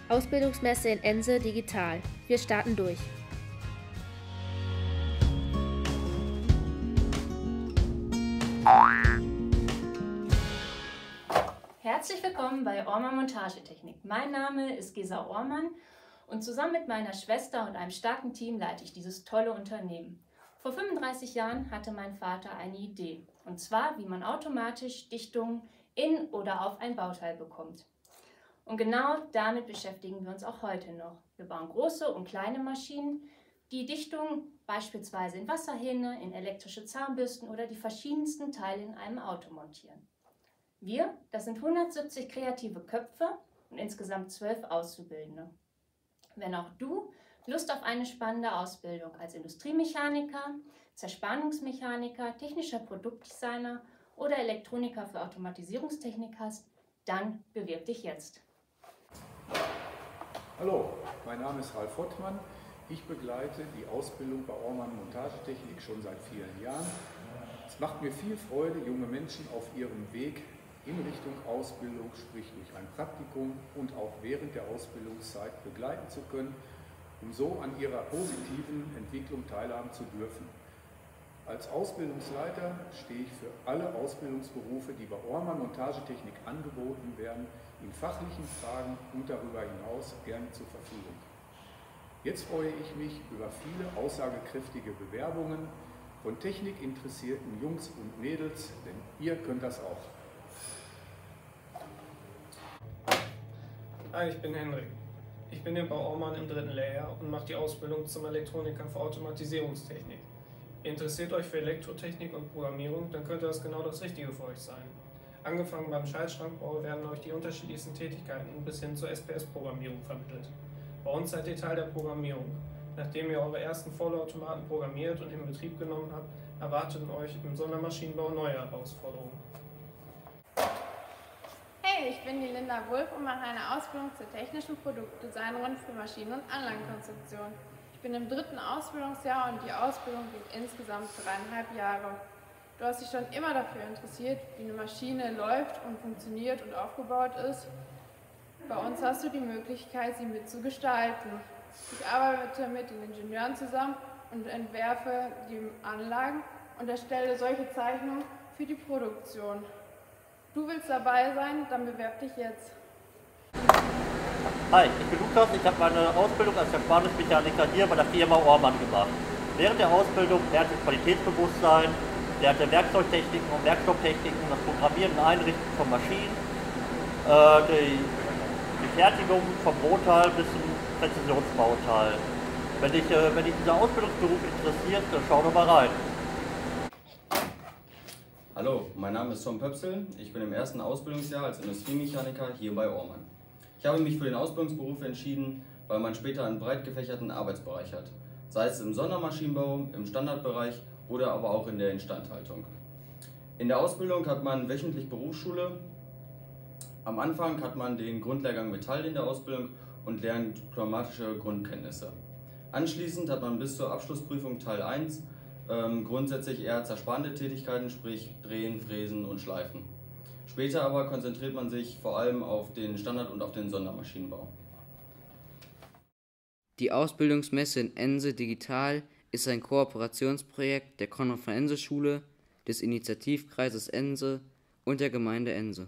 Ausbildungsmesse in Ense digital. Wir starten durch. Herzlich willkommen bei Ormann Montagetechnik. Mein Name ist Gesa Ormann und zusammen mit meiner Schwester und einem starken Team leite ich dieses tolle Unternehmen. Vor 35 Jahren hatte mein Vater eine Idee, und zwar, wie man automatisch Dichtungen in oder auf ein Bauteil bekommt. Und genau damit beschäftigen wir uns auch heute noch. Wir bauen große und kleine Maschinen, die Dichtungen beispielsweise in Wasserhähne, in elektrische Zahnbürsten oder die verschiedensten Teile in einem Auto montieren. Wir, das sind 170 kreative Köpfe und insgesamt 12 Auszubildende. Wenn auch du Lust auf eine spannende Ausbildung als Industriemechaniker, Zerspannungsmechaniker, technischer Produktdesigner oder Elektroniker für Automatisierungstechnik hast, dann bewirb dich jetzt. Hallo, mein Name ist Ralf Hottmann. Ich begleite die Ausbildung bei Ormann Montagetechnik schon seit vielen Jahren. Es macht mir viel Freude, junge Menschen auf ihrem Weg in Richtung Ausbildung, sprich durch ein Praktikum und auch während der Ausbildungszeit begleiten zu können, um so an ihrer positiven Entwicklung teilhaben zu dürfen. Als Ausbildungsleiter stehe ich für alle Ausbildungsberufe, die bei Ormann Montagetechnik angeboten werden, in fachlichen Fragen und darüber hinaus gerne zur Verfügung. Jetzt freue ich mich über viele aussagekräftige Bewerbungen von technikinteressierten Jungs und Mädels, denn ihr könnt das auch. Hi, ich bin Henrik. Ich bin hier bei Ormann im 3. Lehrjahr und mache die Ausbildung zum Elektroniker für Automatisierungstechnik. Ihr interessiert euch für Elektrotechnik und Programmierung, dann könnte das genau das Richtige für euch sein. Angefangen beim Schaltschrankbau werden euch die unterschiedlichsten Tätigkeiten bis hin zur SPS-Programmierung vermittelt. Bei uns seid ihr Teil der Programmierung. Nachdem ihr eure ersten Vollautomaten programmiert und in Betrieb genommen habt, erwarten euch im Sondermaschinenbau neue Herausforderungen. Hey, ich bin die Linda Wulff und mache eine Ausbildung zur technischen Produktdesignerin für Maschinen- und Anlagenkonstruktion. Ich bin im 3. Ausbildungsjahr und die Ausbildung geht insgesamt 3,5 Jahre. Du hast dich schon immer dafür interessiert, wie eine Maschine läuft und funktioniert und aufgebaut ist. Bei uns hast du die Möglichkeit, sie mitzugestalten. Ich arbeite mit den Ingenieuren zusammen und entwerfe die Anlagen und erstelle solche Zeichnungen für die Produktion. Du willst dabei sein, dann bewerb dich jetzt. Hi, ich bin Lukas, ich habe meine Ausbildung als Zerspannungsmechaniker hier bei der Firma Ormann gemacht. Während der Ausbildung lernte ich Qualitätsbewusstsein, lernte Werkzeugtechniken und Werkstofftechniken, das Programmieren und Einrichten von Maschinen, die Fertigung vom Rohteil bis zum Präzisionsbauteil. Wenn dich dieser Ausbildungsberuf interessiert, dann schau doch mal rein. Hallo, mein Name ist Tom Pöpsel. Ich bin im 1. Ausbildungsjahr als Industriemechaniker hier bei Ormann. Ich habe mich für den Ausbildungsberuf entschieden, weil man später einen breit gefächerten Arbeitsbereich hat. Sei es im Sondermaschinenbau, im Standardbereich oder aber auch in der Instandhaltung. In der Ausbildung hat man wöchentlich Berufsschule. Am Anfang hat man den Grundlehrgang Metall in der Ausbildung und lernt pneumatische Grundkenntnisse. Anschließend hat man bis zur Abschlussprüfung Teil 1 grundsätzlich eher zerspannende Tätigkeiten, sprich Drehen, Fräsen und Schleifen. Später aber konzentriert man sich vor allem auf den Standard- und auf den Sondermaschinenbau. Die Ausbildungsmesse in Ense digital ist ein Kooperationsprojekt der Konrad-von-Ense-Schule, des Initiativkreises Ense und der Gemeinde Ense.